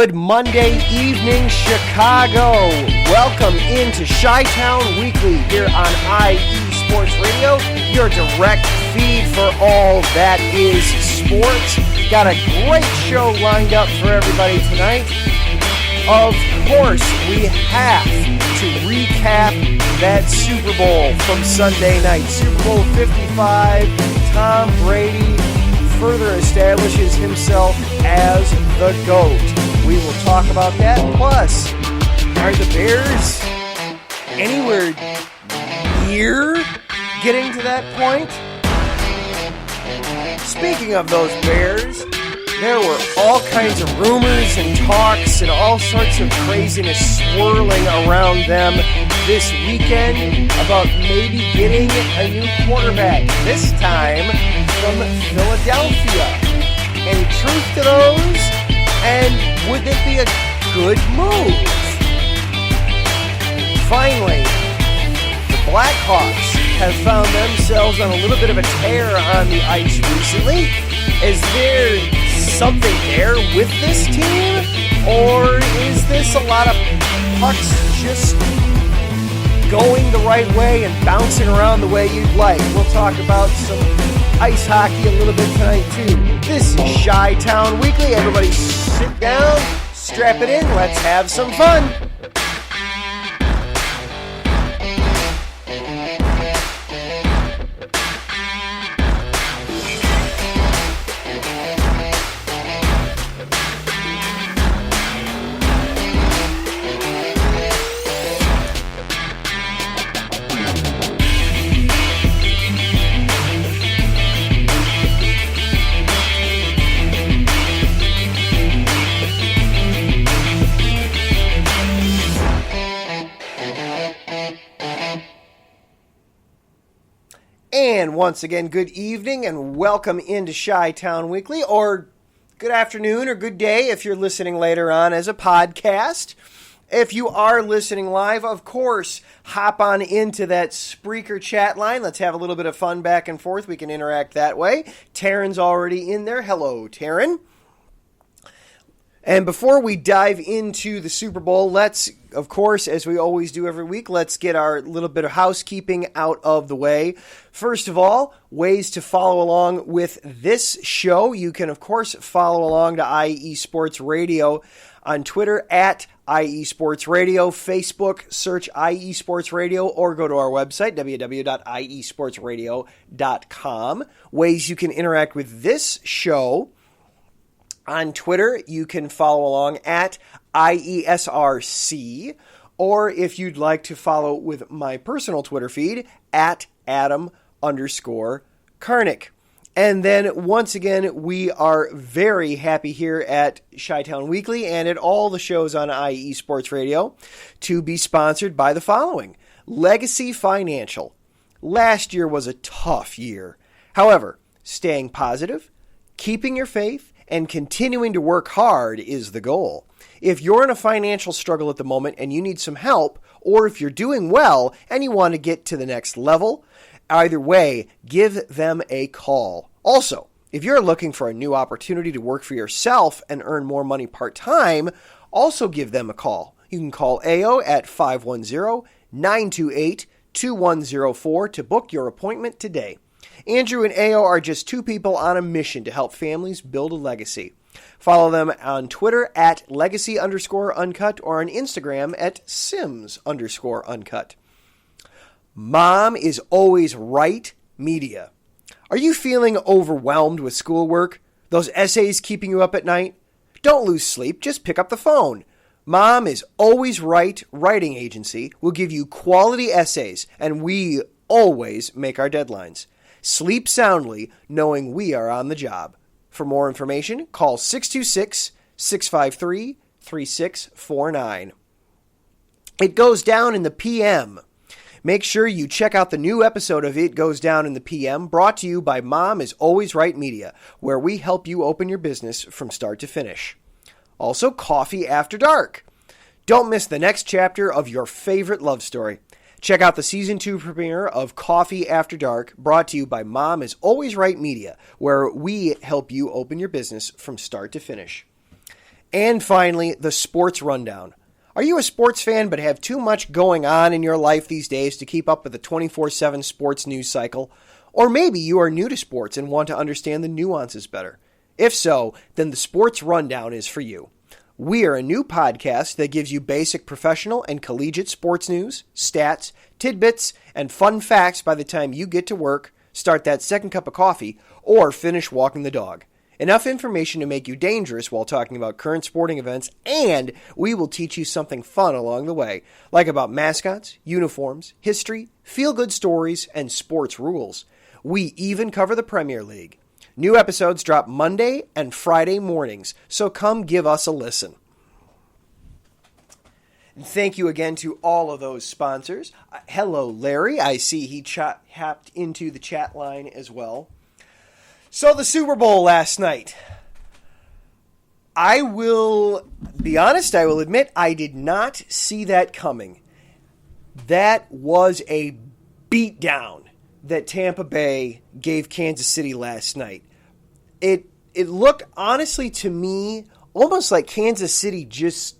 Good Monday evening, Chicago. Welcome into Chi-Town Weekly here on IE Sports Radio, your direct feed for all that is sports. Got a great show lined up for everybody tonight. Of course, we have to recap that Super Bowl from Sunday night. Super Bowl 55, Tom Brady further establishes himself as the GOAT. We will talk about that. Plus, are the Bears anywhere near getting to that point? Speaking of those Bears, there were all kinds of rumors and talks and all sorts of craziness swirling around them this weekend about maybe getting a new quarterback, this time from Philadelphia. Any truth to those? And would it be a good move? Finally, the Blackhawks have found themselves on a little bit of a tear on the ice recently. Is there something there with this team? Or is this a lot of pucks just going the right way and bouncing around the way you'd like? We'll talk about some ice hockey a little bit tonight too. This is Chi-Town Weekly. Everybody sit down, strap it in, let's have some fun. And once again, good evening and welcome into Chi-Town Weekly, or good afternoon or good day if you're listening later on as a podcast. If you are listening live, of course, hop on into that Spreaker chat line. Let's have a little bit of fun back and forth. We can interact that way. Taryn's already in there. Hello, Taryn. And before we dive into the Super Bowl, let's, of course, as we always do every week, let's get our little bit of housekeeping out of the way. First of all, ways to follow along with this show. You can, of course, follow along to IE Sports Radio on Twitter at IE Sports Radio, Facebook, search IE Sports Radio, or go to our website, www.iesportsradio.com. Ways you can interact with this show. On Twitter, you can follow along at IESRC, or if you'd like to follow with my personal Twitter feed, at Adam_Karnick. And then, once again, we are very happy here at Chi-Town Weekly and at all the shows on IE Sports Radio to be sponsored by the following. Legacy Financial. Last year was a tough year. However, staying positive, keeping your faith, and continuing to work hard is the goal. If you're in a financial struggle at the moment and you need some help, or if you're doing well and you want to get to the next level, either way, give them a call. Also, if you're looking for a new opportunity to work for yourself and earn more money part-time, also give them a call. You can call AO at 510-928-2104 to book your appointment today. Andrew and AO are just two people on a mission to help families build a legacy. Follow them on Twitter at legacy_uncut or on Instagram at sims_uncut. Mom is always right media. Are you feeling overwhelmed with schoolwork? Those essays keeping you up at night? Don't lose sleep, just pick up the phone. Mom is always right writing agency will give you quality essays, and we always make our deadlines. Sleep soundly knowing we are on the job. For more information, call 626-653-3649. It Goes Down in the PM. Make sure you check out the new episode of It Goes Down in the PM, brought to you by Mom is Always Right Media, where we help you open your business from start to finish. Also, Coffee After Dark. Don't miss the next chapter of your favorite love story. Check out the Season 2 premiere of Coffee After Dark, brought to you by Mom is Always Right Media, where we help you open your business from start to finish. And finally, the sports rundown. Are you a sports fan but have too much going on in your life these days to keep up with the 24/7 sports news cycle? Or maybe you are new to sports and want to understand the nuances better. If so, then the Sports Rundown is for you. We are a new podcast that gives you basic professional and collegiate sports news, stats, tidbits, and fun facts by the time you get to work, start that second cup of coffee, or finish walking the dog. Enough information to make you dangerous while talking about current sporting events, and we will teach you something fun along the way, like about mascots, uniforms, history, feel-good stories, and sports rules. We even cover the Premier League. New episodes drop Monday and Friday mornings, so come give us a listen. And thank you again to all of those sponsors. Hello, Larry. I see he hopped into the chat line as well. So the Super Bowl last night. I will be honest, I will admit I did not see that coming. That was a beatdown that Tampa Bay gave Kansas City last night. It looked, honestly, to me, almost like Kansas City just,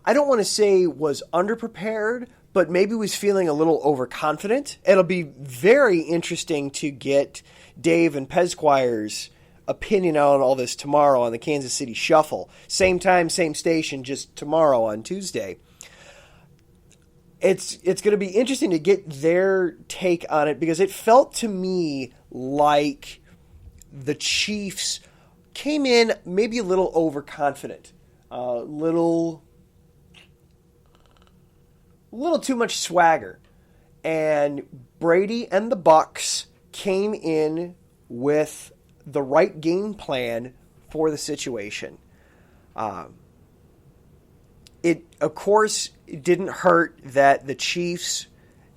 I don't want to say was underprepared, but maybe was feeling a little overconfident. It'll be very interesting to get Dave and Pezquire's opinion on all this tomorrow on the Kansas City Shuffle. Same time, same station, just tomorrow on Tuesday. It's going to be interesting to get their take on it because it felt to me like the Chiefs came in maybe a little overconfident, little too much swagger. And Brady and the Bucs came in with the right game plan for the situation. Of course, it didn't hurt that the Chiefs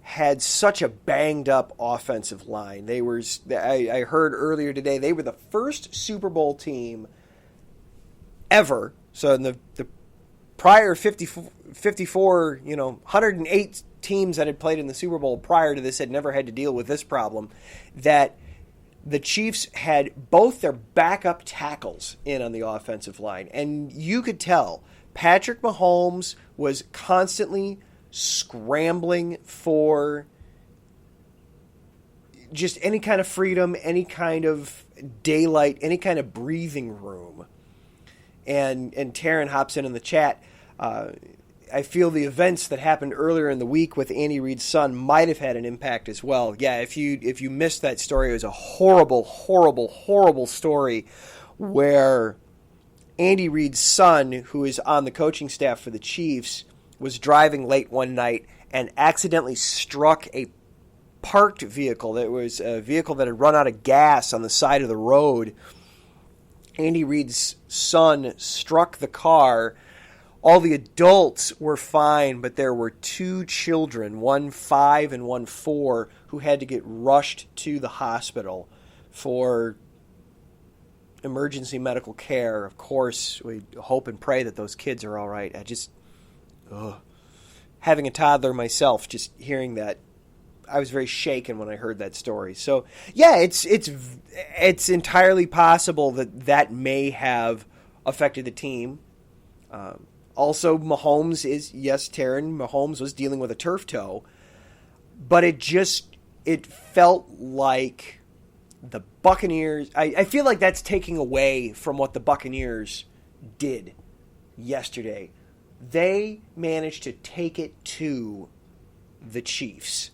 had such a banged-up offensive line. I heard earlier today, they were the first Super Bowl team ever. So in the prior 54, 108 teams that had played in the Super Bowl prior to this had never had to deal with this problem, that the Chiefs had both their backup tackles in on the offensive line. And you could tell Patrick Mahomes was constantly scrambling for just any kind of freedom, any kind of daylight, any kind of breathing room. And Taryn hops in the chat. I feel the events that happened earlier in the week with Andy Reid's son might have had an impact as well. Yeah, if you missed that story, it was a horrible, horrible, horrible story where Andy Reid's son, who is on the coaching staff for the Chiefs, was driving late one night and accidentally struck a parked vehicle. That was a vehicle that had run out of gas on the side of the road. Andy Reid's son struck the car. All the adults were fine, but there were two children, one 5 and one 4, who had to get rushed to the hospital for emergency medical care. Of course, we hope and pray that those kids are all right. Having a toddler myself, just hearing that, I was very shaken when I heard that story. So, yeah, it's entirely possible that may have affected the team. Also, Mahomes Mahomes was dealing with a turf toe, but it felt like the Buccaneers, I feel like that's taking away from what the Buccaneers did yesterday. They managed to take it to the Chiefs.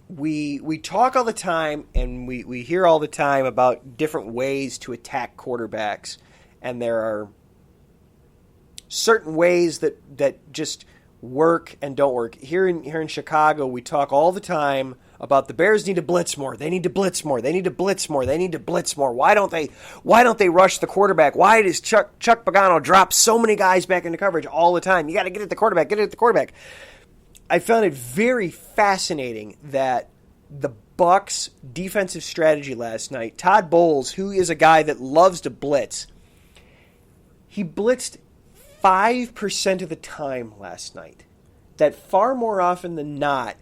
We talk all the time and we hear all the time about different ways to attack quarterbacks, and there are certain ways that just work and don't work. Here in Chicago, we talk all the time about the Bears need to blitz more. They need to blitz more. They need to blitz more. They need to blitz more. Why don't they rush the quarterback? Why does Chuck Pagano drop so many guys back into coverage all the time? You got to get at the quarterback. Get at the quarterback. I found it very fascinating that the Bucs' defensive strategy last night, Todd Bowles, who is a guy that loves to blitz, he blitzed 5% of the time last night. That far more often than not,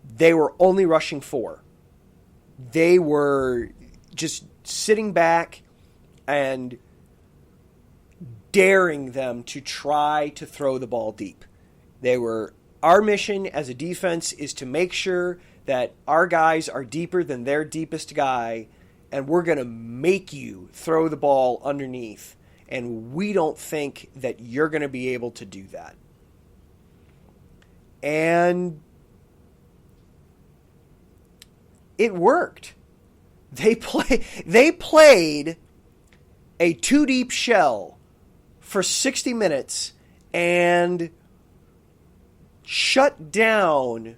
they were only rushing 4. They were just sitting back and daring them to try to throw the ball deep. Our mission as a defense is to make sure that our guys are deeper than their deepest guy, and we're going to make you throw the ball underneath, and we don't think that you're going to be able to do that. And it worked. They played a two-deep shell for 60 minutes and shut down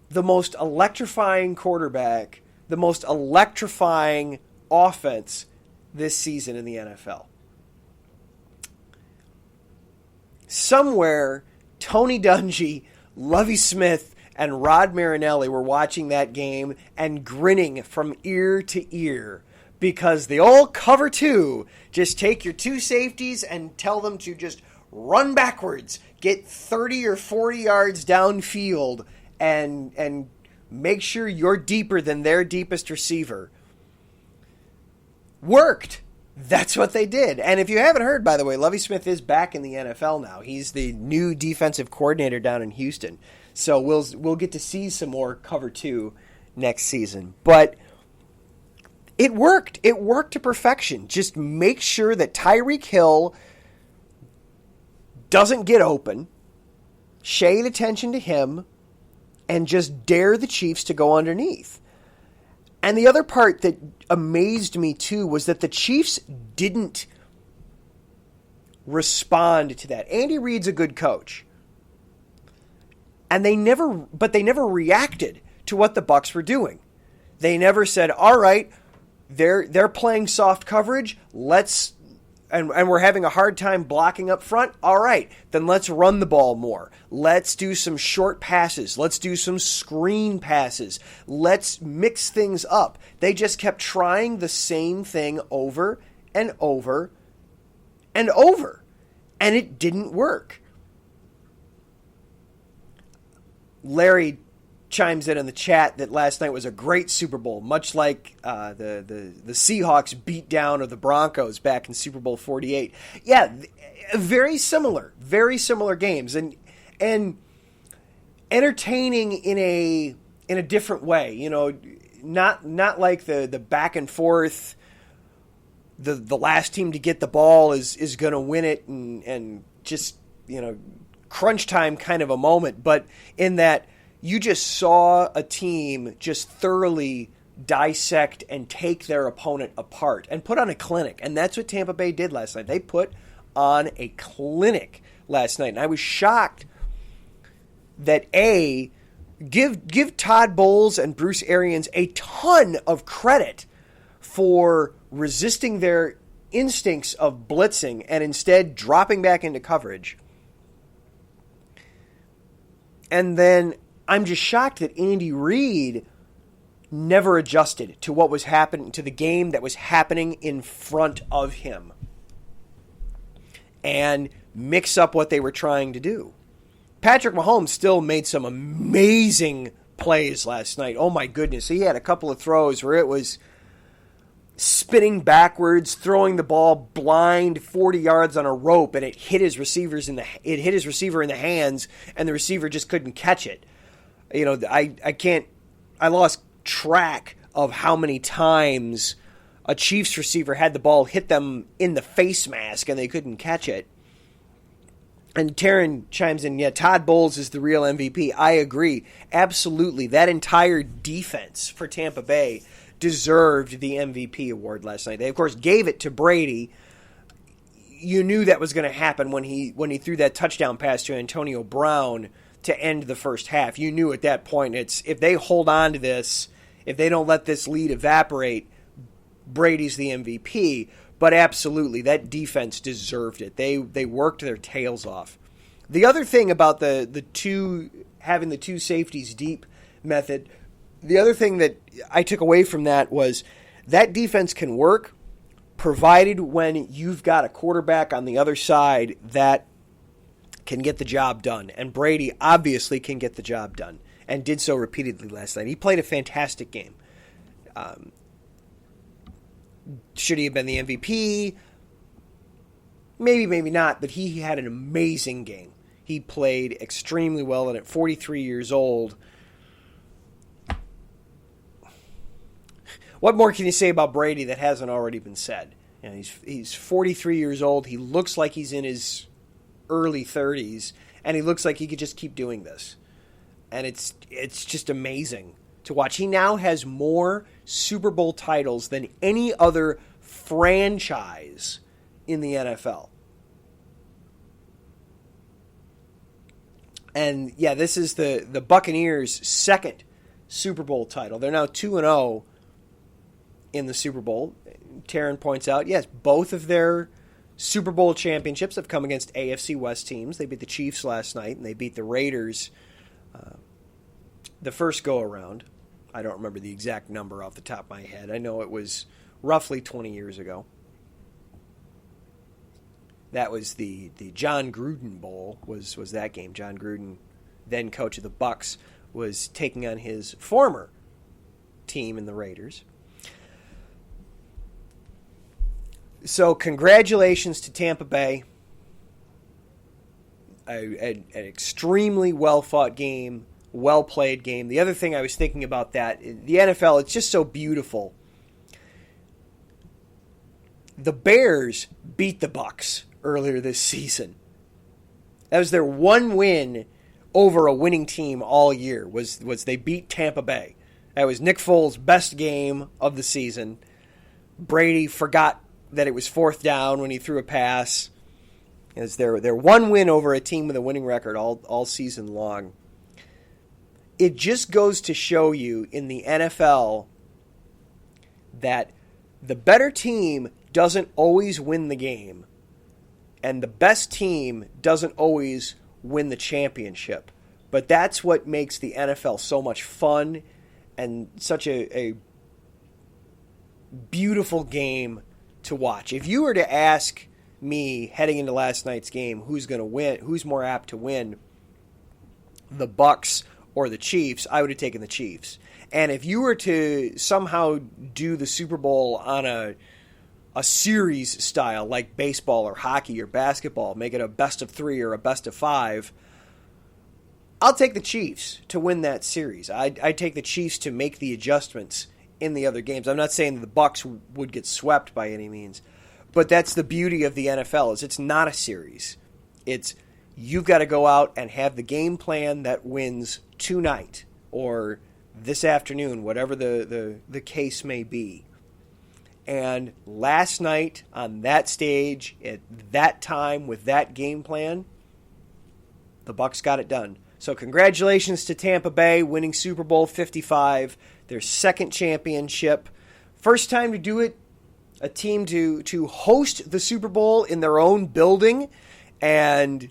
the most electrifying quarterback, the most electrifying offense this season in the NFL. Somewhere, Tony Dungy, Lovie Smith, and Rod Marinelli were watching that game and grinning from ear to ear because the old cover two, just take your two safeties and tell them to just run backwards, get 30 or 40 yards downfield, and make sure you're deeper than their deepest receiver. Worked. That's what they did. And if you haven't heard, by the way, Lovie Smith is back in the NFL now. He's the new defensive coordinator down in Houston. So we'll get to see some more cover two next season. But it worked. It worked to perfection. Just make sure that Tyreek Hill doesn't get open. Shade attention to him. And just dare the Chiefs to go underneath. And the other part that amazed me too was that the Chiefs didn't respond to that. Andy Reid's a good coach. And they never reacted to what the Bucs were doing. They never said, all right, they're playing soft coverage, and we're having a hard time blocking up front. All right, then let's run the ball more. Let's do some short passes. Let's do some screen passes. Let's mix things up. They just kept trying the same thing over and over and over, and it didn't work. Larry chimes in the chat that last night was a great Super Bowl, much like the Seahawks beat down of the Broncos back in Super Bowl 48. Yeah, very similar games, and entertaining in a different way. You know, not like the back and forth. The last team to get the ball is going to win it, and just, you know, crunch time kind of a moment, but in that you just saw a team just thoroughly dissect and take their opponent apart and put on a clinic. And that's what Tampa Bay did last night. They put on a clinic last night. And I was shocked that give Todd Bowles and Bruce Arians a ton of credit for resisting their instincts of blitzing and instead dropping back into coverage. And then I'm just shocked that Andy Reid never adjusted to what was happening, to the game that was happening in front of him, and mix up what they were trying to do. Patrick Mahomes still made some amazing plays last night. Oh my goodness. He had a couple of throws where it was spinning backwards, throwing the ball blind 40 yards on a rope, and it hit his receiver in the hands, and the receiver just couldn't catch it. You know, I lost track of how many times a Chiefs receiver had the ball hit them in the face mask and they couldn't catch it. And Taryn chimes in, yeah, Todd Bowles is the real MVP. I agree. Absolutely. That entire defense for Tampa Bay deserved the MVP award last night. They, of course, gave it to Brady. You knew that was going to happen when he threw that touchdown pass to Antonio Brown to end the first half. You knew at that point, if they hold on to this, if they don't let this lead evaporate, Brady's the MVP. But absolutely, that defense deserved it. They worked their tails off. The other thing about having the two safeties deep method, the other thing that I took away from that was that defense can work provided when you've got a quarterback on the other side that can get the job done. And Brady obviously can get the job done and did so repeatedly last night. He played a fantastic game. Should he have been the MVP? Maybe, maybe not, but he had an amazing game. He played extremely well, and at 43 years old, what more can you say about Brady that hasn't already been said? You know, he's 43 years old. He looks like he's in his early 30s, and he looks like he could just keep doing this. And it's just amazing to watch. He now has more Super Bowl titles than any other franchise in the NFL. And yeah, this is the Buccaneers' second Super Bowl title. They're now 2-0 in the Super Bowl. Taryn points out, yes, both of their Super Bowl championships have come against AFC West teams. They beat the Chiefs last night, and they beat the Raiders the first go-around. I don't remember the exact number off the top of my head. I know it was roughly 20 years ago. That was the John Gruden Bowl was that game. John Gruden, then coach of the Bucs, was taking on his former team in the Raiders. So congratulations to Tampa Bay. An extremely well-fought game, well-played game. The other thing I was thinking about that, the NFL, it's just so beautiful. The Bears beat the Bucs earlier this season. That was their one win over a winning team all year, was they beat Tampa Bay. That was Nick Foles' best game of the season. Brady forgot that it was fourth down when he threw a pass. It was their one win over a team with a winning record all season long. It just goes to show you in the NFL that the better team doesn't always win the game, and the best team doesn't always win the championship. But that's what makes the NFL so much fun and such a beautiful game to watch. If you were to ask me heading into last night's game who's going to win, who's more apt to win, the Bucs or the Chiefs, I would have taken the Chiefs. And if you were to somehow do the Super Bowl on a series style like baseball or hockey or basketball, make it a best of 3 or a best of 5, I'll take the Chiefs to win that series. I'd take the Chiefs to make the adjustments in the other games. I'm not saying that the Bucs would get swept by any means, but that's the beauty of the NFL is it's not a series. It's you've got to go out and have the game plan that wins tonight or this afternoon, whatever the case may be. And last night on that stage at that time with that game plan, the Bucs got it done. So congratulations to Tampa Bay winning Super Bowl 55, their second championship. First time to do it, a team to host the Super Bowl in their own building, and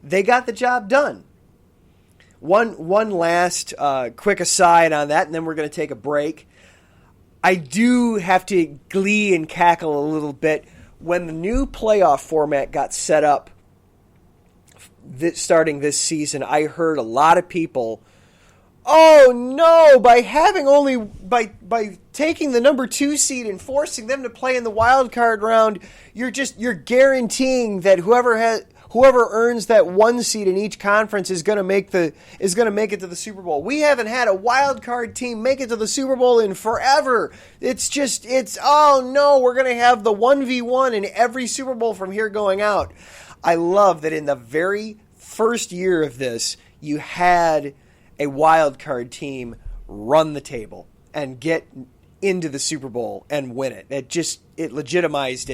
they got the job done. One last quick aside on that, and then we're going to take a break. I do have to glee and cackle a little bit when the new playoff format got set up starting this season. I heard a lot of people, oh no, by taking the number 2 seed and forcing them to play in the wild card round, you're guaranteeing that whoever earns that 1 seed in each conference is going to make it to the Super Bowl. We haven't had a wild card team make it to the Super Bowl in forever. Oh no, we're going to have the 1v1 in every Super Bowl from here going out. I love that in the very first year of this, you had a wild card team run the table and get into the Super Bowl and win it. It legitimized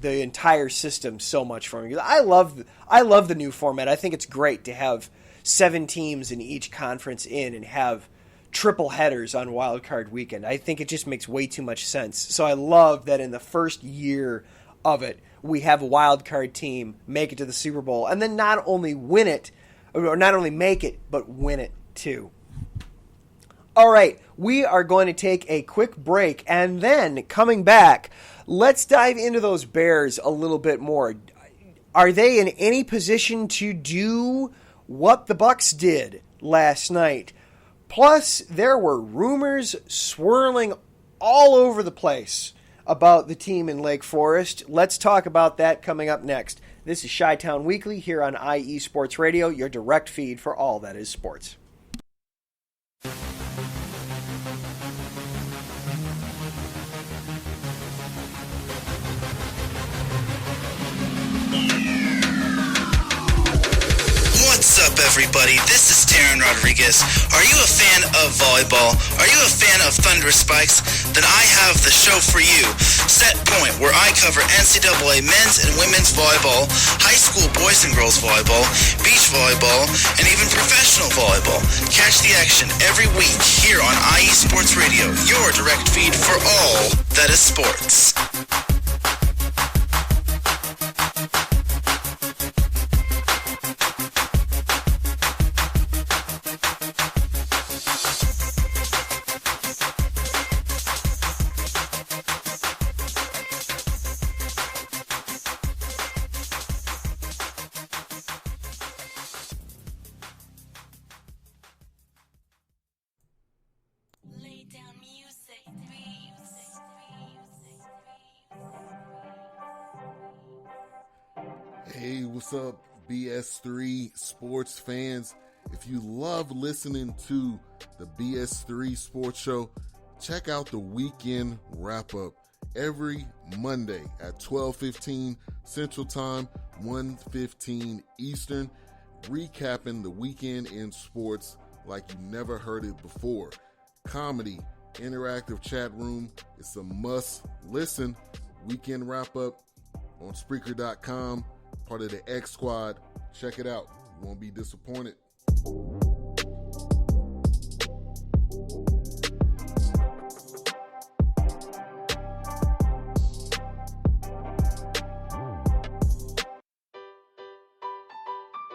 the entire system so much for me. I love the new format. I think it's great to have 7 teams in each conference in and have triple headers on wild card weekend. I think it just makes way too much sense. So I love that in the first year of it, we have a wild card team make it to the Super Bowl and then not only win it, or not only make it, but win it too. All right, we are going to take a quick break, and then coming back, let's dive into those Bears a little bit more. Are they in any position to do what the Bucs did last night? Plus, there were rumors swirling all over the place about the team in Lake Forest. Let's talk about that coming up next. This is Chi-Town Weekly here on IE Sports Radio, your direct feed for all that is sports. What's up, everybody? This is Darren Rodriguez. Are you a fan of volleyball? Are you a fan of Thunderous Spikes? Then I have the show for you, Set Point, where I cover NCAA men's and women's volleyball, high school boys and girls volleyball, beach volleyball, and even professional volleyball. Catch the action every week here on IE Sports Radio, your direct feed for all that is sports. Hey, what's up, BS3 sports fans? If you love listening to the BS3 Sports Show, check out the weekend wrap-up every Monday at 12:15 Central Time, 1:15 Eastern, recapping the weekend in sports like you never heard it before. Comedy, interactive chat room, it's a must-listen. Weekend wrap-up on Spreaker.com. Part of the X Squad. Check it out. You won't be disappointed.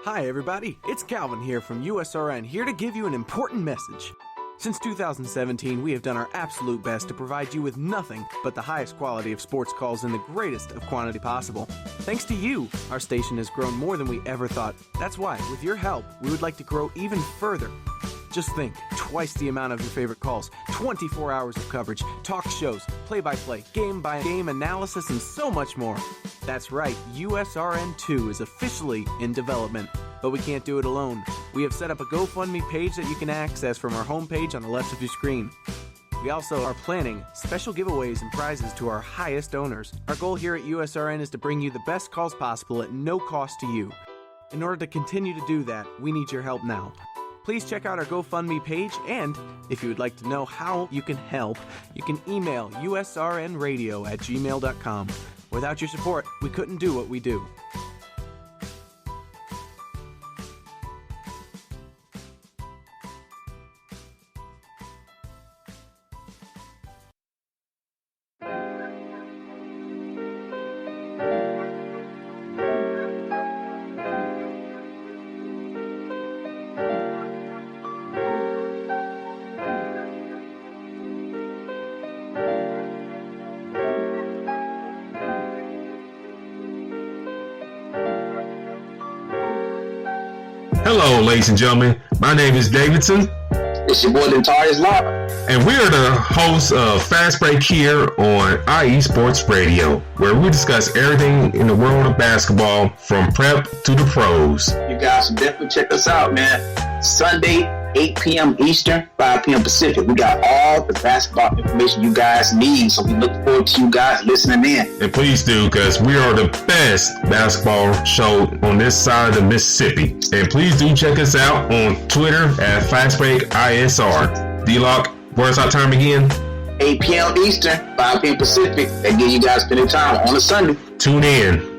Hi everybody, it's Calvin here from USRN, here to give you an important message. Since 2017, we have done our absolute best to provide you with nothing but the highest quality of sports calls in the greatest of quantity possible. Thanks to you, our station has grown more than we ever thought. That's why, with your help, we would like to grow even further. Just think, twice the amount of your favorite calls, 24 hours of coverage, talk shows, play-by-play, game-by-game analysis, and so much more. That's right, USRN2 is officially in development. But we can't do it alone. We have set up a GoFundMe page that you can access from our homepage on the left of your screen. We also are planning special giveaways and prizes to our highest donors. Our goal here at USRN is to bring you the best calls possible at no cost to you. In order to continue to do that, we need your help now. Please check out our GoFundMe page, and if you would like to know how you can help, you can email usrnradio@gmail.com. Without your support, we couldn't do what we do. Hello, ladies and gentlemen. My name is Davidson. It's your boy, Dentarius Live. And we are the hosts of Fast Break here on IE Sports Radio, where we discuss everything in the world of basketball from prep to the pros. You guys should definitely check us out, man. Sunday, 8 p.m. Eastern, 5 p.m. Pacific. We got all the basketball information you guys need, so we look forward to you guys listening in. And please do, because we are the best basketball show on this side of the Mississippi. And please do check us out on Twitter at FastBreakISR. D-Lock, where's our time again? 8 p.m. Eastern, 5 p.m. Pacific. That gives you guys plenty of time on a Sunday. Tune in.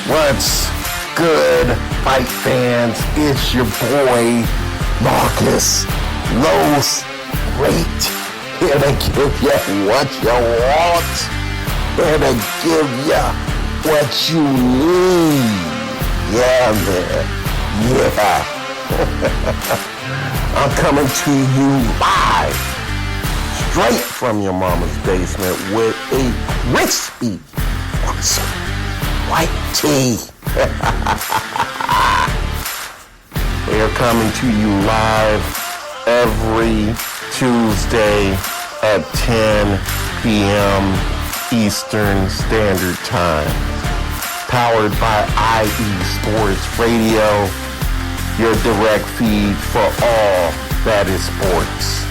What's good, fight fans? It's your boy, Marcus Los Great, here to give you what you want, here to give you what you need. Yeah, man. Yeah. I'm coming to you live, straight from your mama's basement with a crispy, awesome white tea. We are coming to you live every Tuesday at 10 p.m. Eastern Standard Time. Powered by IE Sports Radio, your direct feed for all that is sports.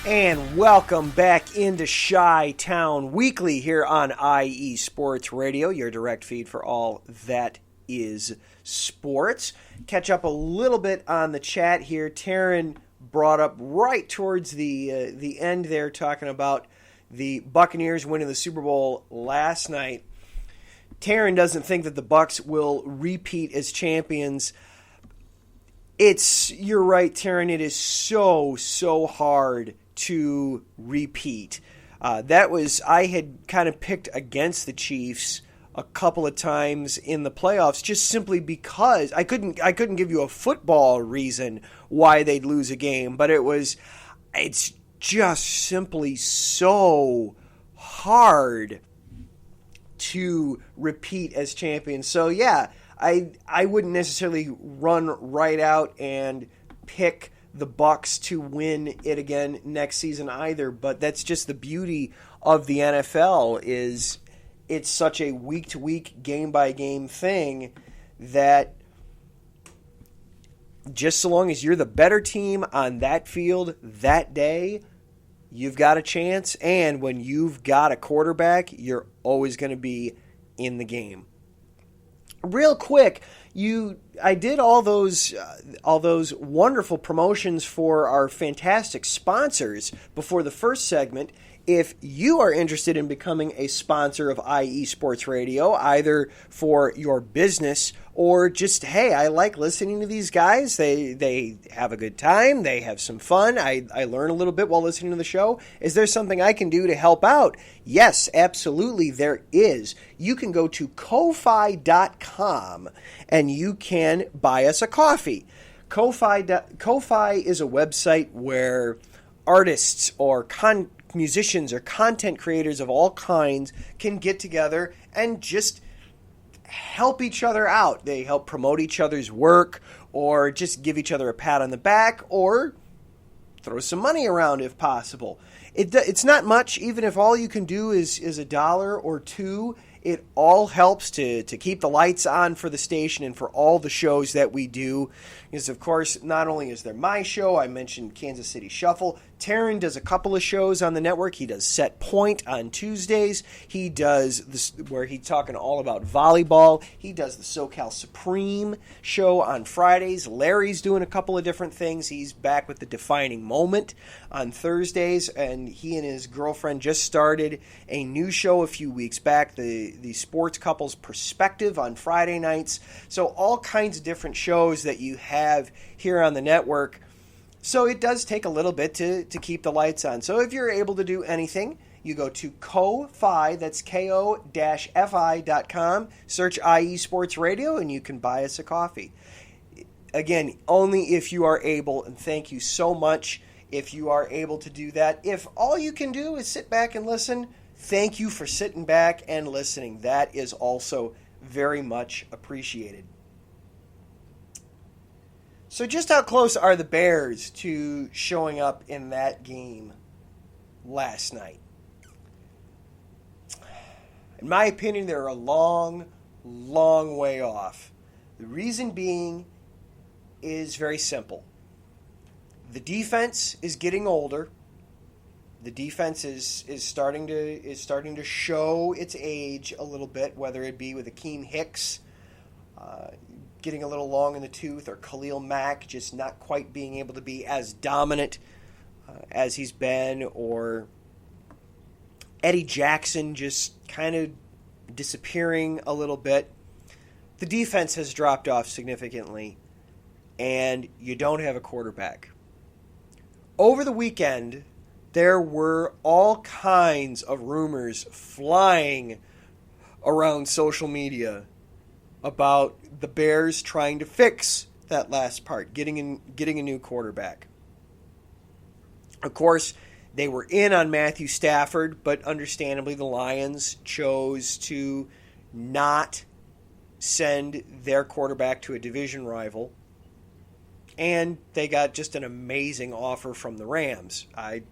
And welcome back into Chi-Town Weekly here on IE Sports Radio, your direct feed for all that is sports. Catch up a little bit on the chat here. Taryn brought up right towards the end there, talking about the Buccaneers winning the Super Bowl last night. Taryn doesn't think that the Bucs will repeat as champions. You're right, Taryn. It is so hard to repeat. I had kind of picked against the Chiefs a couple of times in the playoffs, just simply because I couldn't give you a football reason why they'd lose a game, but it's just simply so hard to repeat as champions. So yeah, I wouldn't necessarily run right out and pick the Bucs to win it again next season either, but that's just the beauty of the NFL, is it's such a week-to-week, game-by-game thing that just so long as you're the better team on that field that day, you've got a chance, and when you've got a quarterback, you're always going to be in the game. Real quick, I did all those wonderful promotions for our fantastic sponsors before the first segment. If you are interested in becoming a sponsor of IE Sports Radio, either for your business or just, hey, I like listening to these guys. They have a good time. They have some fun. I learn a little bit while listening to the show. Is there something I can do to help out? Yes, absolutely, there is. You can go to Ko-Fi.com and you can buy us a coffee. Ko-Fi is a website where artists or musicians or content creators of all kinds can get together and just help each other out. They help promote each other's work, or just give each other a pat on the back, or throw some money around if possible. It's not much, even if all you can do is $1 or $2. It all helps to keep the lights on for the station and for all the shows that we do. Because, of course, not only is there my show, I mentioned Kansas City Shuffle. Taryn does a couple of shows on the network. He does Set Point on Tuesdays. He does this where he's talking all about volleyball. He does the SoCal Supreme show on Fridays. Larry's doing a couple of different things. He's back with the Defining Moment on Thursdays, and he and his girlfriend just started a new show a few weeks back, the Sports Couples Perspective on Friday nights. So all kinds of different shows that you have here on the network. So it does take a little bit to keep the lights on. So if you're able to do anything, you go to Ko-Fi, that's Ko-Fi.com, search IE Sports Radio, and you can buy us a coffee. Again, only if you are able, and thank you so much if you are able to do that. If all you can do is sit back and listen, thank you for sitting back and listening. That is also very much appreciated. So just how close are the Bears to showing up in that game last night? In my opinion, they're a long, long way off. The reason being is very simple. The defense is getting older. The defense is starting to show its age a little bit, whether it be with Akeem Hicks getting a little long in the tooth, or Khalil Mack just not quite being able to be as dominant as he's been, or Eddie Jackson just kind of disappearing a little bit. The defense has dropped off significantly, and you don't have a quarterback. Over the weekend, there were all kinds of rumors flying around social media about the Bears trying to fix that last part, getting a new quarterback. Of course, they were in on Matthew Stafford, but understandably the Lions chose to not send their quarterback to a division rival. And they got just an amazing offer from the Rams. I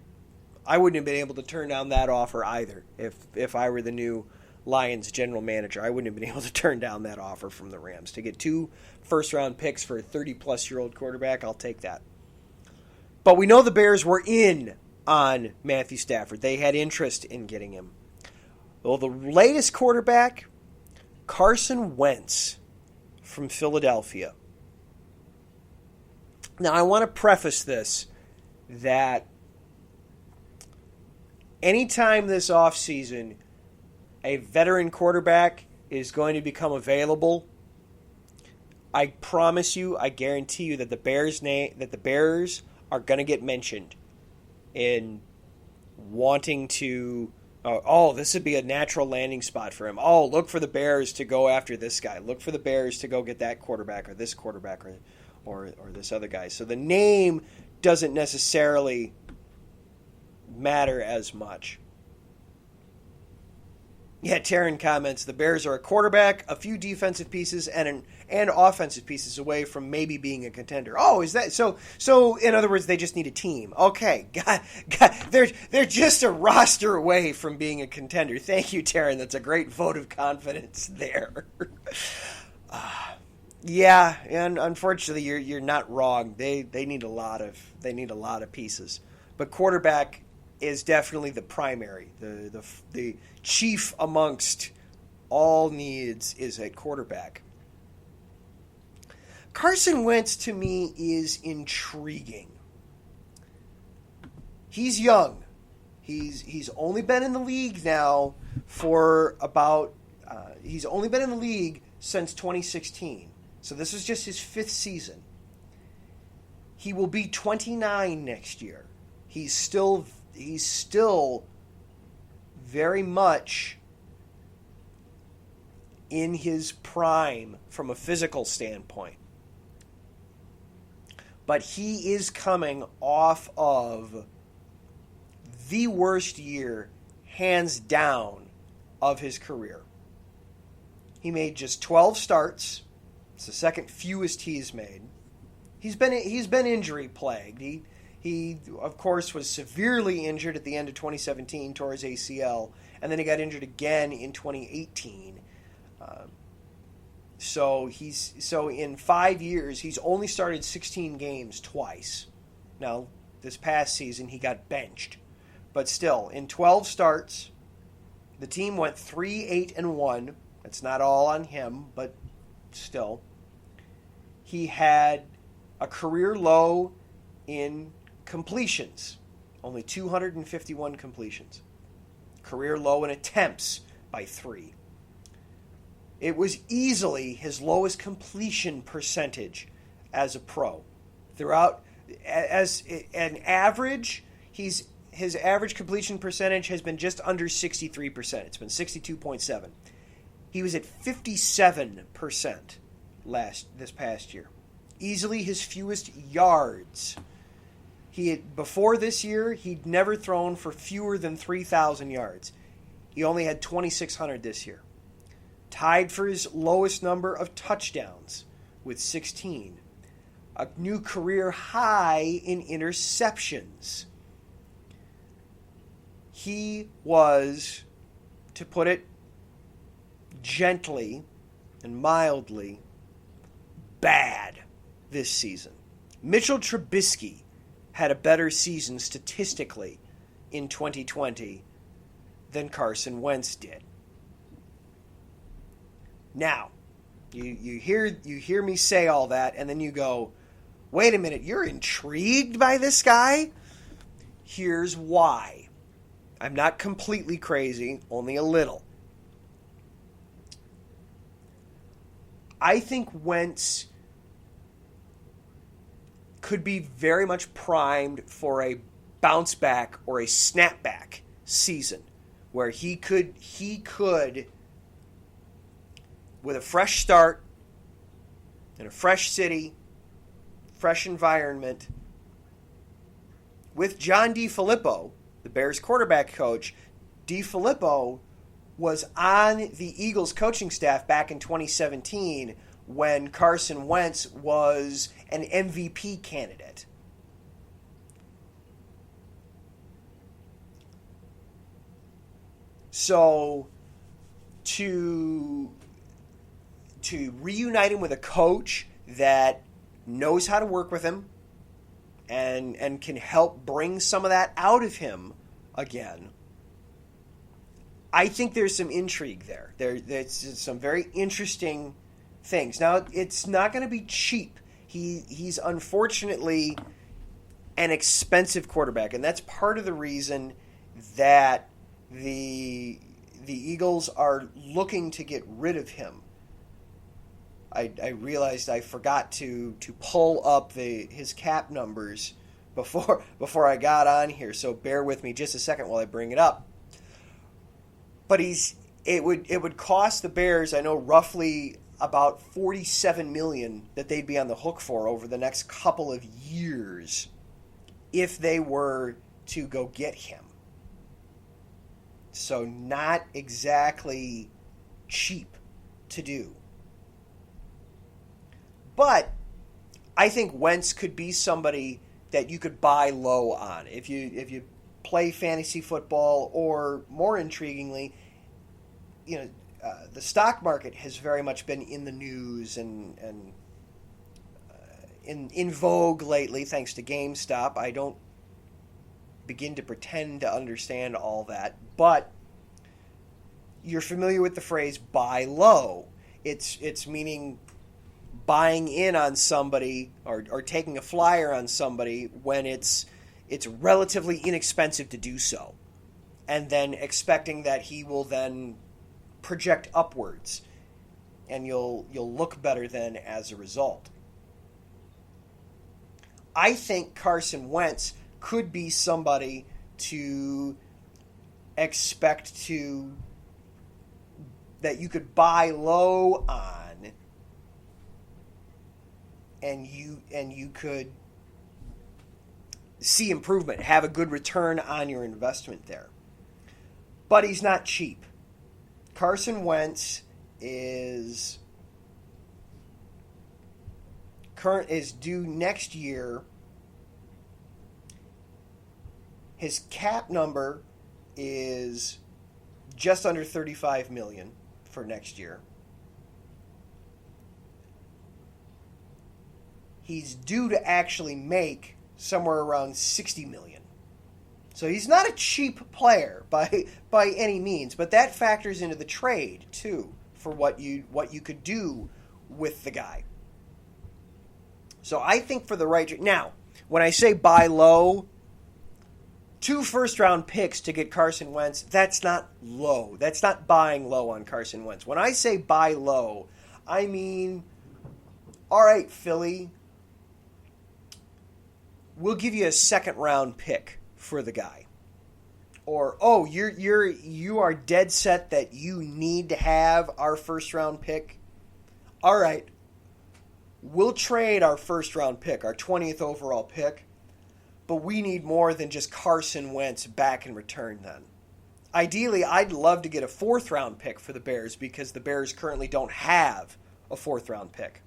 wouldn't have been able to turn down that offer either if I were the new Lions general manager. I wouldn't have been able to turn down that offer from the Rams. To get 2 first-round picks for a 30-plus-year-old quarterback, I'll take that. But we know the Bears were in on Matthew Stafford. They had interest in getting him. Well, the latest quarterback, Carson Wentz from Philadelphia. Now, I want to preface this that anytime this offseason a veteran quarterback is going to become available, I promise you, I guarantee you that the Bears are going to get mentioned in wanting to, this would be a natural landing spot for him. Oh, look for the Bears to go after this guy. Look for the Bears to go get that quarterback or this quarterback or this other guy. So the name doesn't necessarily matter as much. Yeah, Taryn comments, the Bears are a quarterback, a few defensive pieces, and offensive pieces away from maybe being a contender. Oh, is that so? So in other words, they just need a team. Okay, God, they're just a roster away from being a contender. Thank you, Taryn. That's a great vote of confidence there. Yeah, and unfortunately, you're not wrong. They need a lot of pieces, but quarterback is definitely the primary. The chief amongst all needs is a quarterback. Carson Wentz, to me, is intriguing. He's young. He's only been in the league now for about... he's only been in the league since 2016. So this is just his 5th season. He will be 29 next year. He's still very much in his prime from a physical standpoint. But he is coming off of the worst year, hands down, of his career. He made just 12 starts. It's the second fewest he's made. He's been injury plagued. He, of course, was severely injured at the end of 2017, tore his ACL, and then he got injured again in 2018. So in 5 years, he's only started 16 games twice. Now, this past season, he got benched. But still, in 12 starts, the team went 3-8-1. That's not all on him, but still. He had a career low in completions, only 251 completions. Career low in attempts by 3. It was easily his lowest completion percentage as a pro. Throughout, as an average, his average completion percentage has been just under 63%. It's been 62.7. He was at 57% this past year. Easily his fewest yards. Before this year, he'd never thrown for fewer than 3,000 yards. He only had 2,600 this year. Tied for his lowest number of touchdowns with 16. A new career high in interceptions. He was, to put it gently and mildly, bad this season. Mitchell Trubisky had a better season statistically in 2020 than Carson Wentz did. Now, You hear me say all that, and then you go, wait a minute, you're intrigued by this guy? Here's why. I'm not completely crazy, only a little. I think Wentz could be very much primed for a bounce back or a snapback season where he could with a fresh start in a fresh city, fresh environment, with John DeFilippo, the Bears quarterback coach. DeFilippo was on the Eagles coaching staff back in 2017 when Carson Wentz was an MVP candidate. So to reunite him with a coach that knows how to work with him and can help bring some of that out of him again, I think there's some intrigue there. There's some very interesting things. Now, it's not going to be cheap. He's unfortunately an expensive quarterback, and that's part of the reason that the Eagles are looking to get rid of him. I realized I forgot to pull up his cap numbers before I got on here, so bear with me just a second while I bring it up. But it would cost the Bears, I know, roughly about $47 million that they'd be on the hook for over the next couple of years if they were to go get him. So not exactly cheap to do. But I think Wentz could be somebody that you could buy low on. If you play fantasy football, or more intriguingly, the stock market has very much been in the news and in vogue lately, thanks to GameStop. I don't begin to pretend to understand all that, but you're familiar with the phrase "buy low." It's meaning buying in on somebody or taking a flyer on somebody when it's relatively inexpensive to do so, and then expecting that he will then project upwards and you'll look better then as a result. I think Carson Wentz could be somebody to expect that you could buy low on, and you could see improvement, have a good return on your investment there. But he's not cheap. Carson Wentz is due next year. His cap number is just under $35 million for next year. He's due to actually make somewhere around $60 million. So he's not a cheap player by any means, but that factors into the trade too for what you could do with the guy. So I think for the right now, when I say buy low, 2 first-round picks to get Carson Wentz, that's not low. That's not buying low on Carson Wentz. When I say buy low, I mean, all right, Philly, we'll give you a second-round pick for the guy. Or, oh, you are dead set that you need to have our first-round pick. All right, we'll trade our first-round pick, our 20th overall pick, but we need more than just Carson Wentz back in return then. Ideally, I'd love to get a 4th-round pick for the Bears because the Bears currently don't have a 4th-round pick.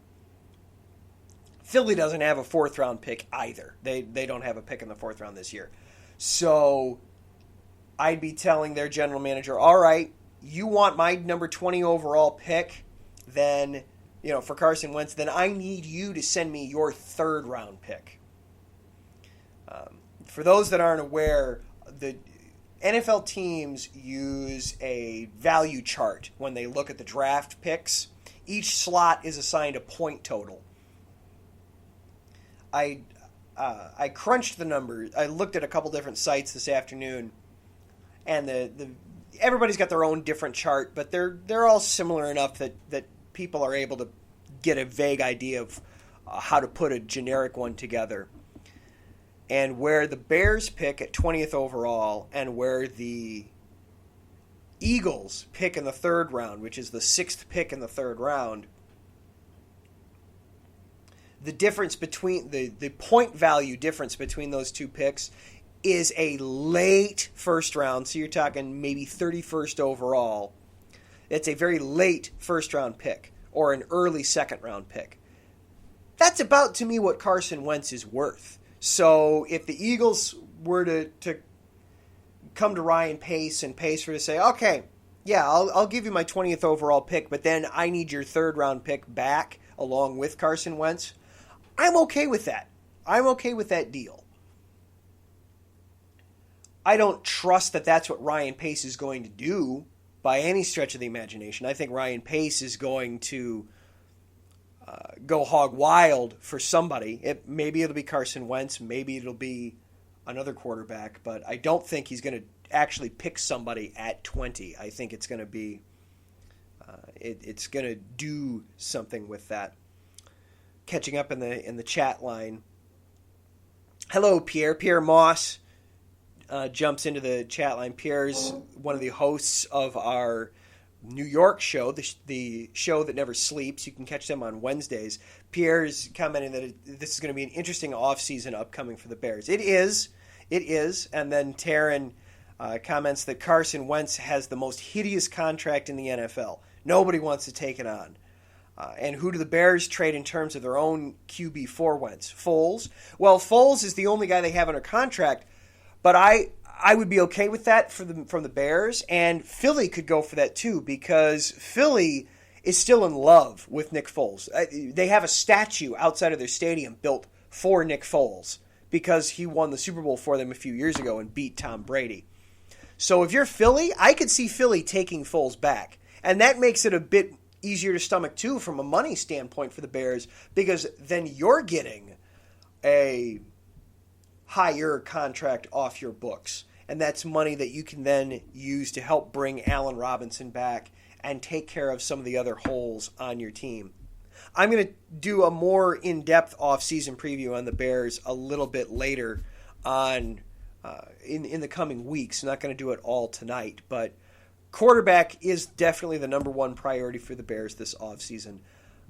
Philly doesn't have a 4th-round pick either. They don't have a pick in the 4th round this year. So I'd be telling their general manager, all right, you want my number 20 overall pick, then, for Carson Wentz, then I need you to send me your 3rd-round pick. For those that aren't aware, the NFL teams use a value chart when they look at the draft picks each slot is assigned a point total. I crunched the numbers. I looked at a couple different sites this afternoon, and everybody's got their own different chart, but they're all similar enough that people are able to get a vague idea of how to put a generic one together. And where the Bears pick at 20th overall and where the Eagles pick in the third round, which is the 6th pick in the third round, the difference between the point value difference between those two picks is a late first round. So you're talking maybe 31st overall. It's a very late first round pick or an early second round pick. That's about, to me, what Carson Wentz is worth. So if the Eagles were to come to Ryan Pace and Pace were to say, okay, yeah, I'll give you my 20th overall pick, but then I need your third round pick back along with Carson Wentz, I'm okay with that. I'm okay with that deal. I don't trust that that's what Ryan Pace is going to do by any stretch of the imagination. I think Ryan Pace is going to go hog wild for somebody. Maybe it'll be Carson Wentz. Maybe it'll be another quarterback. But I don't think he's going to actually pick somebody at 20. I think it's going to be it's going to do something with that. Catching up in the chat line. Hello, Pierre. Pierre Moss jumps into the chat line. Pierre's one of the hosts of our New York show, the show that never sleeps. You can catch them on Wednesdays. Pierre's commenting that this is going to be an interesting offseason upcoming for the Bears. It is. And then Taryn comments that Carson Wentz has the most hideous contract in the NFL. Nobody wants to take it on. And who do the Bears trade in terms of their own QB for Wentz? Foles? Well, Foles is the only guy they have under contract, but I would be okay with that from the Bears, and Philly could go for that too, because Philly is still in love with Nick Foles. They have a statue outside of their stadium built for Nick Foles because he won the Super Bowl for them a few years ago and beat Tom Brady. So if you're Philly, I could see Philly taking Foles back, and that makes it a bit easier to stomach too from a money standpoint for the Bears, because then you're getting a higher contract off your books. And that's money that you can then use to help bring Allen Robinson back and take care of some of the other holes on your team. I'm going to do a more in-depth off-season preview on the Bears a little bit later on in the coming weeks. I'm not going to do it all tonight, but quarterback is definitely the number one priority for the Bears this offseason.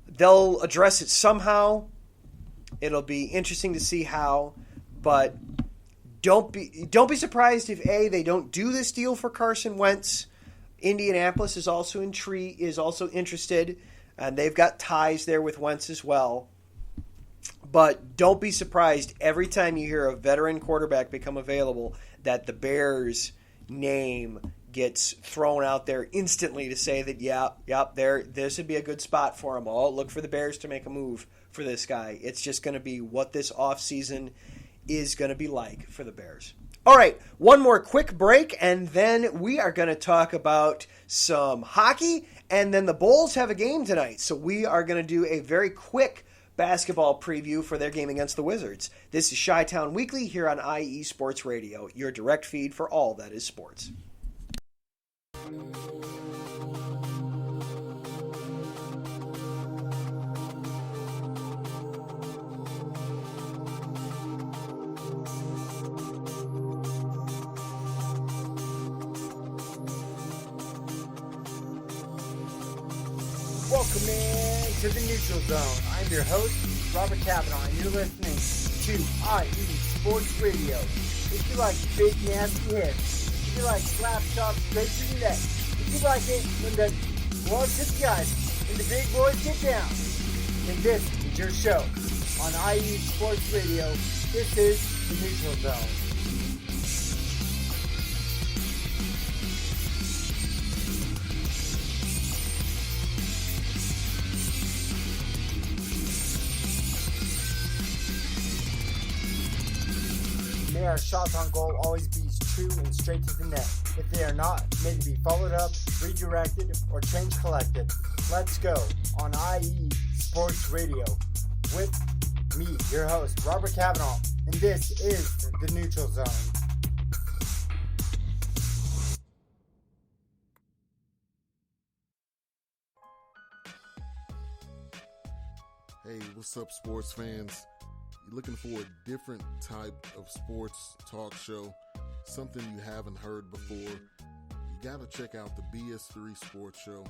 They'll address it somehow. It'll be interesting to see how, but don't be surprised if they don't do this deal for Carson Wentz. Indianapolis is also interested, and they've got ties there with Wentz as well. But don't be surprised every time you hear a veteran quarterback become available that the Bears' name gets thrown out there instantly to say that this would be a good spot for him. Oh, look for the Bears to make a move for this guy. It's just going to be what this offseason is going to be like for the Bears. All right, one more quick break, and then we are going to talk about some hockey, and then the Bulls have a game tonight, so we are going to do a very quick basketball preview for their game against the Wizards. This is Chi-Town Weekly here on IE Sports Radio, your direct feed for all that is sports. Welcome in to the Neutral Zone. I'm your host, Robert Kavanaugh, and you're listening to IE Sports Radio. If you like big, nasty hits, if you like slap chop straight to the neck, if you like it when the blood hits guys and the big boys get down, then this is your show. On IE Sports Radio, this is the Neutral Zone. May our shots on goal always be true and straight to the net. If they are not, may they be followed up, redirected, or change collected. Let's go on IE Sports Radio with me, your host, Robert Cavanaugh, and this is The Neutral Zone. Hey, what's up, sports fans? You're looking for a different type of sports talk show, something you haven't heard before? You gotta check out the BS3 Sports Show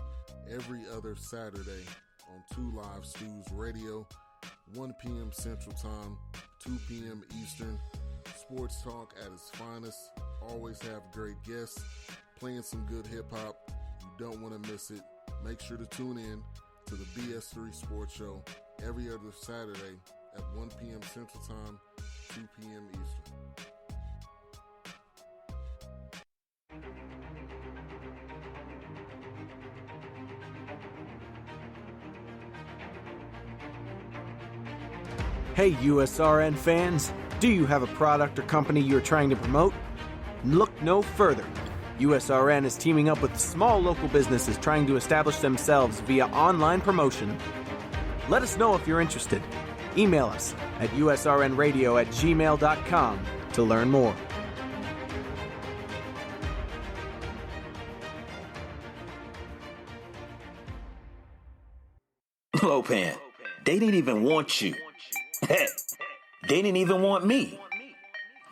every other Saturday on 2 Live Stews Radio, 1 p.m. Central Time, 2 p.m. Eastern. Sports talk at its finest. Always have great guests, playing some good hip-hop. You don't want to miss it. Make sure to tune in to the BS3 Sports Show every other Saturday at 1 p.m. Central Time, 2 p.m. Eastern. Hey USRN fans, do you have a product or company you're trying to promote? Look no further. USRN is teaming up with small local businesses trying to establish themselves via online promotion. Let us know if you're interested. Email us at usrnradio@gmail.com to learn more. Lopan, they didn't even want you. Heck, they didn't even want me.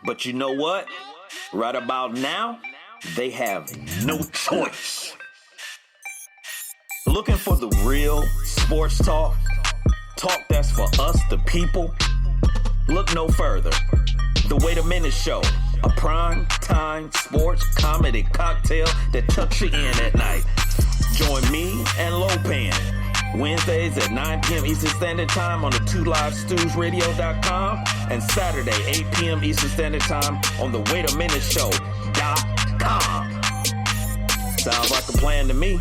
But you know what? Right about now, they have no choice. Looking for the real sports talk? Talk that's for us, the people? Look no further. The Wait a Minute Show, a prime time sports comedy cocktail that tucks you in at night. Join me and Lopan Wednesdays at 9 p.m. Eastern Standard Time on the 2livestewsradio.com and Saturday 8 p.m. Eastern Standard Time on the waitaminuteShow.com. Sounds like a plan to me.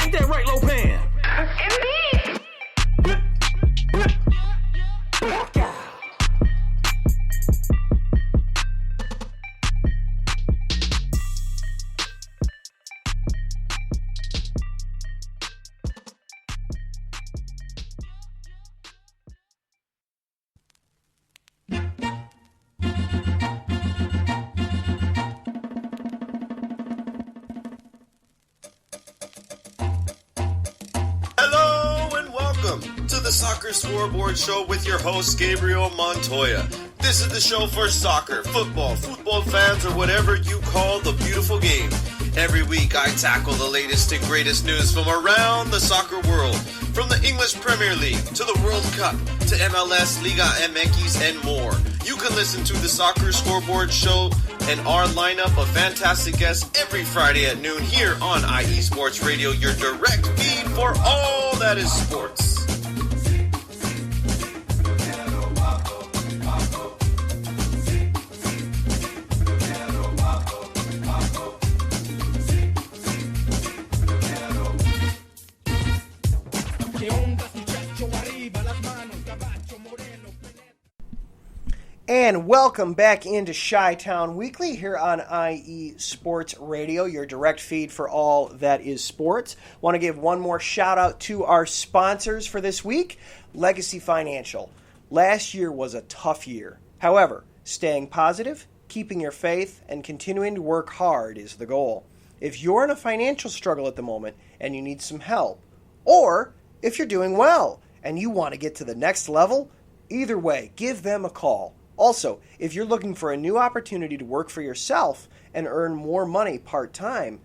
Ain't that right, Lopan? Indeed. Soccer Scoreboard Show with your host, Gabriel Montoya. This is the show for soccer, football fans, or whatever you call the beautiful game. Every week, I tackle the latest and greatest news from around the soccer world, from the English Premier League to the World Cup to MLS, Liga MX, and more. You can listen to the Soccer Scoreboard Show and our lineup of fantastic guests every Friday at noon here on IE Sports Radio, your direct feed for all that is sports. And welcome back into Chi-Town Weekly here on IE Sports Radio, your direct feed for all that is sports. Want to give one more shout out to our sponsors for this week, Legacy Financial. Last year was a tough year. However, staying positive, keeping your faith, and continuing to work hard is the goal. If you're in a financial struggle at the moment and you need some help, or if you're doing well and you want to get to the next level, either way, give them a call. Also, if you're looking for a new opportunity to work for yourself and earn more money part-time,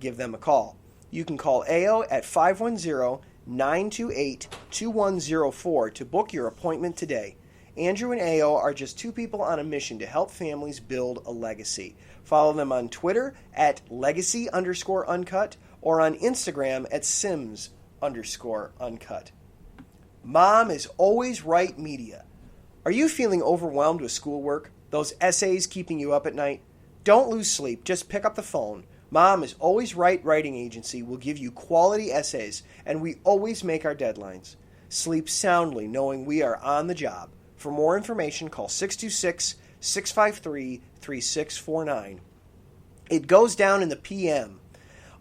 give them a call. You can call AO at 510-928-2104 to book your appointment today. Andrew and AO are just two people on a mission to help families build a legacy. Follow them on Twitter at legacy_uncut or on Instagram at sims_uncut. Mom is always right media. Are you feeling overwhelmed with schoolwork? Those essays keeping you up at night? Don't lose sleep. Just pick up the phone. Mom is Always Right Writing Agency will give you quality essays, and we always make our deadlines. Sleep soundly knowing we are on the job. For more information, call 626-653-3649. It Goes Down in the PM.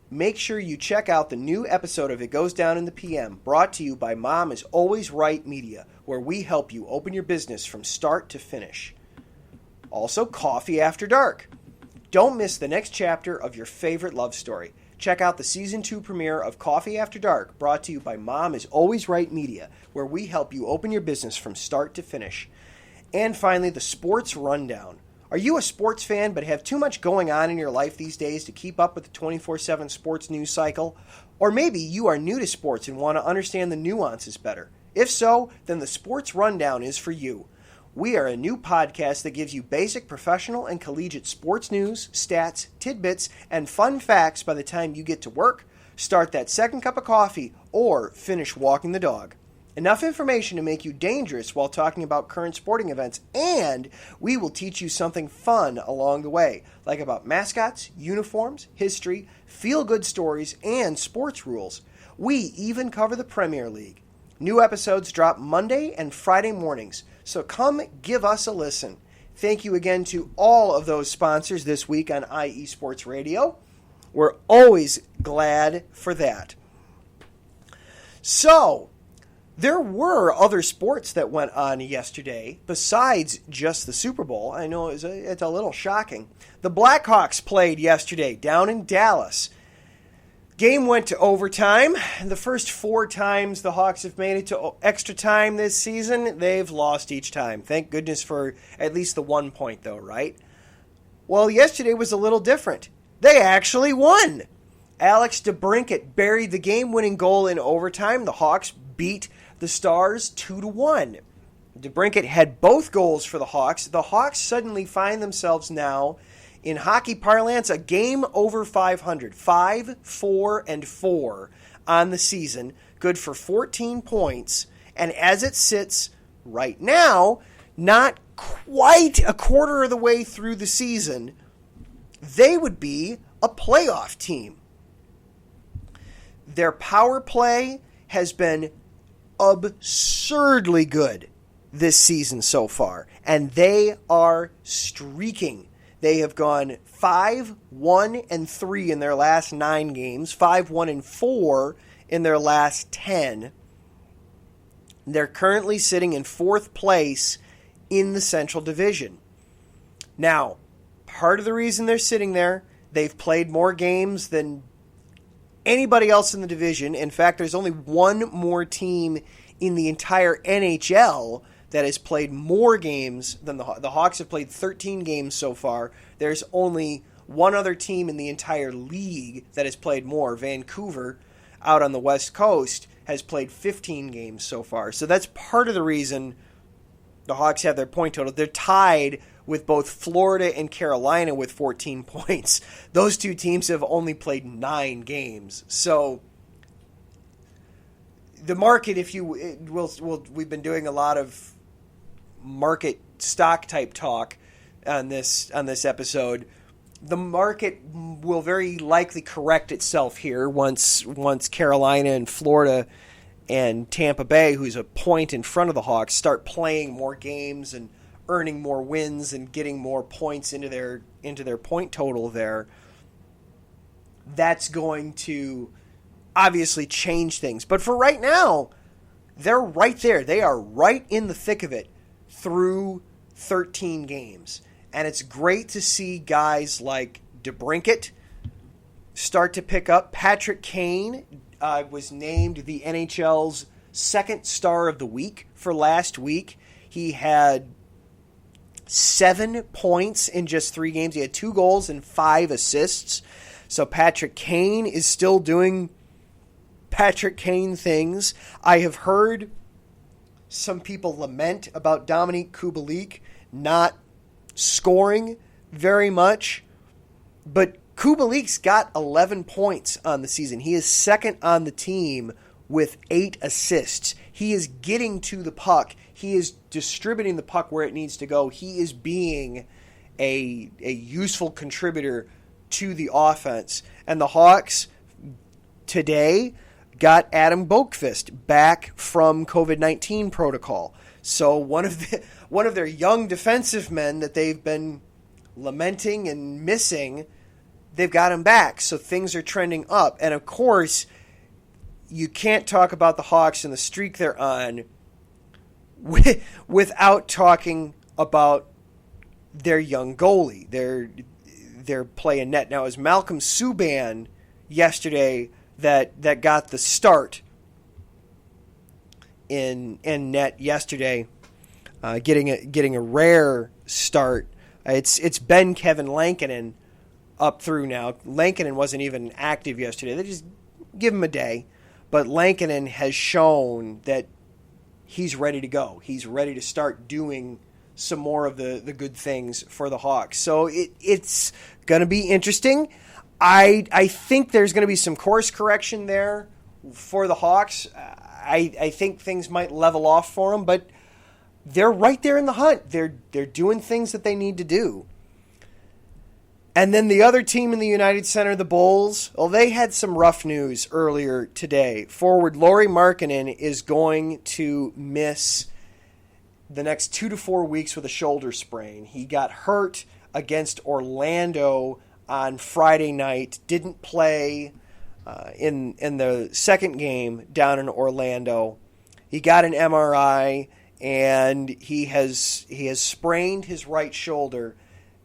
Make sure you check out the new episode of It Goes Down in the PM, brought to you by Mom is Always Right Media, where we help you open your business from start to finish. Also, Coffee After Dark. Don't miss the next chapter of your favorite love story. Check out the Season 2 premiere of Coffee After Dark, brought to you by Mom is Always Right Media, where we help you open your business from start to finish. And finally, the Sports Rundown. Are you a sports fan but have too much going on in your life these days to keep up with the 24/7 sports news cycle? Or maybe you are new to sports and want to understand the nuances better. If so, then the Sports Rundown is for you. We are a new podcast that gives you basic professional and collegiate sports news, stats, tidbits, and fun facts by the time you get to work, start that second cup of coffee, or finish walking the dog. Enough information to make you dangerous while talking about current sporting events, and we will teach you something fun along the way, like about mascots, uniforms, history, feel-good stories, and sports rules. We even cover the Premier League. New episodes drop Monday and Friday mornings, so come give us a listen. Thank you again to all of those sponsors this week on IE Sports Radio. We're always glad for that. So, there were other sports that went on yesterday besides just the Super Bowl. I know it's a little shocking. The Blackhawks played yesterday down in Dallas. Game went to overtime. The first 4 times the Hawks have made it to extra time this season, they've lost each time. Thank goodness for at least the 1 point, though, right? Well, yesterday was a little different. They actually won. Alex DeBrincat buried the game-winning goal in overtime. The Hawks beat the Stars 2-1. DeBrincat had both goals for the Hawks. The Hawks suddenly find themselves now, in hockey parlance, a game over 500. 5-4-4 on the season. Good for 14 points. And as it sits right now, not quite a quarter of the way through the season, they would be a playoff team. Their power play has been absurdly good this season so far. And they are streaking. They have gone 5-1-3 in their last 9 games, 5-1-4 in their last 10. They're currently sitting in 4th place in the Central Division. Now, part of the reason they're sitting there, they've played more games than anybody else in the division. In fact, there's only one more team in the entire NHL that has played more games than the Hawks have played 13 games so far. There's only one other team in the entire league that has played more. Vancouver, out on the West Coast, has played 15 games so far. So that's part of the reason the Hawks have their point total. They're tied with both Florida and Carolina with 14 points. Those two teams have only played 9 games. So the market, we've been doing a lot of market stock type talk on this episode. The market will very likely correct itself here once Carolina and Florida and Tampa Bay, who's a point in front of the Hawks, start playing more games and earning more wins and getting more points into their point total there. That's going to obviously change things. But for right now, they're right there. They are right in the thick of it through 13 games. And it's great to see guys like DeBrincat start to pick up. Patrick Kane was named the NHL's second star of the week for last week. He had 7 points in just 3 games. He had 2 goals and 5 assists. So Patrick Kane is still doing Patrick Kane things. I have heard some people lament about Dominique Kubalik not scoring very much, but Kubalik's got 11 points on the season. He is second on the team with 8 assists. He is getting to the puck. He is distributing the puck where it needs to go. He is being a useful contributor to the offense. And the Hawks today got Adam Boqvist back from COVID-19 protocol. So one of their young defensive men that they've been lamenting and missing, they've got him back. So things are trending up. And of course, you can't talk about the Hawks and the streak they're on without talking about their young goalie, their play in net. Now, it was Malcolm Subban yesterday that got the start in net yesterday, getting a rare start. It's been Kevin Lankinen up through now. Lankinen wasn't even active yesterday. They just give him a day. But Lankinen has shown that he's ready to go. He's ready to start doing some more of the good things for the Hawks. So it's going to be interesting. I think there's going to be some course correction there for the Hawks. I think things might level off for them, but they're right there in the hunt. They're doing things that they need to do. And then the other team in the United Center, the Bulls, well, they had some rough news earlier today. Forward Lauri Markkanen is going to miss the next 2 to 4 weeks with a shoulder sprain. He got hurt against Orlando on Friday night, didn't play in the second game down in Orlando. He got an MRI, and he has sprained his right shoulder,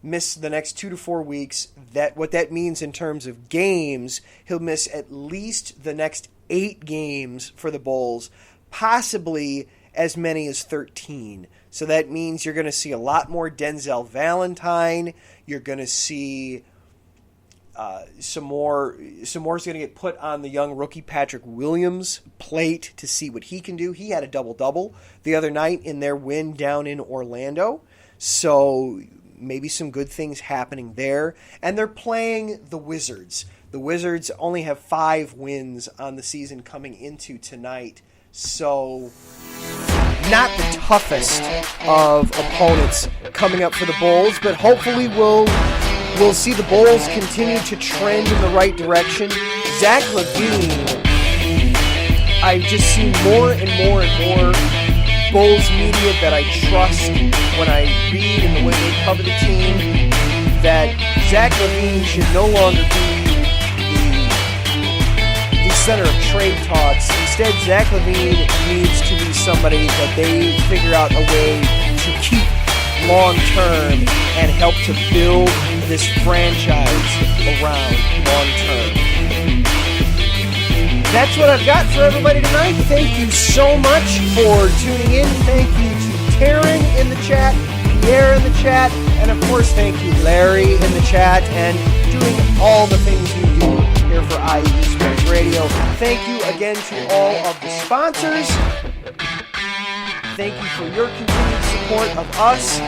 missed the next 2 to 4 weeks. What that means in terms of games, he'll miss at least the next 8 games for the Bulls, possibly as many as 13. So that means you're going to see a lot more Denzel Valentine. You're going to see some more is going to get put on the young rookie Patrick Williams' plate to see what he can do. He had a double-double the other night in their win down in Orlando. So maybe some good things happening there. And they're playing the Wizards. The Wizards only have 5 wins on the season coming into tonight. So not the toughest of opponents coming up for the Bulls, but hopefully we'll see the Bulls continue to trend in the right direction. Zach LaVine, I've just seen more and more and more Bulls media that I trust when I read and the way they cover the team, that Zach LaVine should no longer be the center of trade talks. Instead, Zach LaVine needs to be somebody that they figure out a way to keep long-term and help to build this franchise around long-term. That's what I've got for everybody tonight. Thank you so much for tuning in. Thank you to Taryn in the chat, Pierre in the chat, and of course thank you Larry in the chat and doing all the things you do here for IE Sports Radio. Thank you again to all of the sponsors. Thank you for your continued support of us.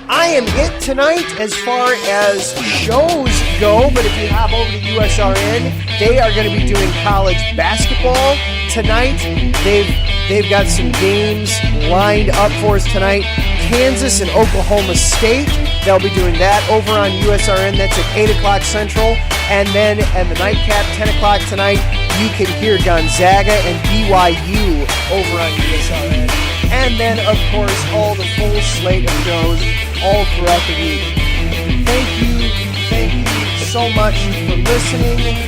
I am it tonight as far as shows go, but if you hop over to USRN, they are going to be doing college basketball tonight. They've got some games lined up for us tonight. Kansas and Oklahoma State, they'll be doing that over on USRN. That's at 8 o'clock Central. And then at the nightcap, 10 o'clock tonight, you can hear Gonzaga and BYU over on USRN. And then, of course, all the full slate of shows all throughout the week. Thank you so much for listening.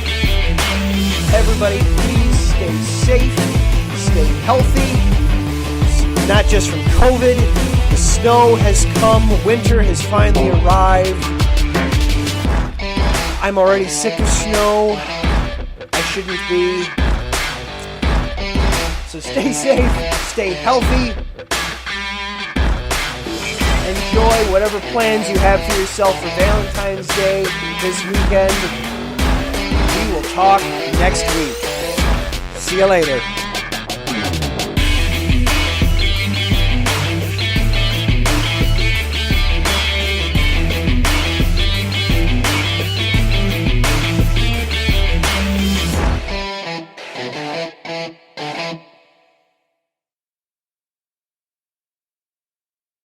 Everybody, please stay safe, stay healthy, not just from COVID. The snow has come, winter has finally arrived. I'm already sick of snow. I shouldn't be. So stay safe, stay healthy, enjoy whatever plans you have for yourself for Valentine's Day this weekend. We will talk next week. See you later.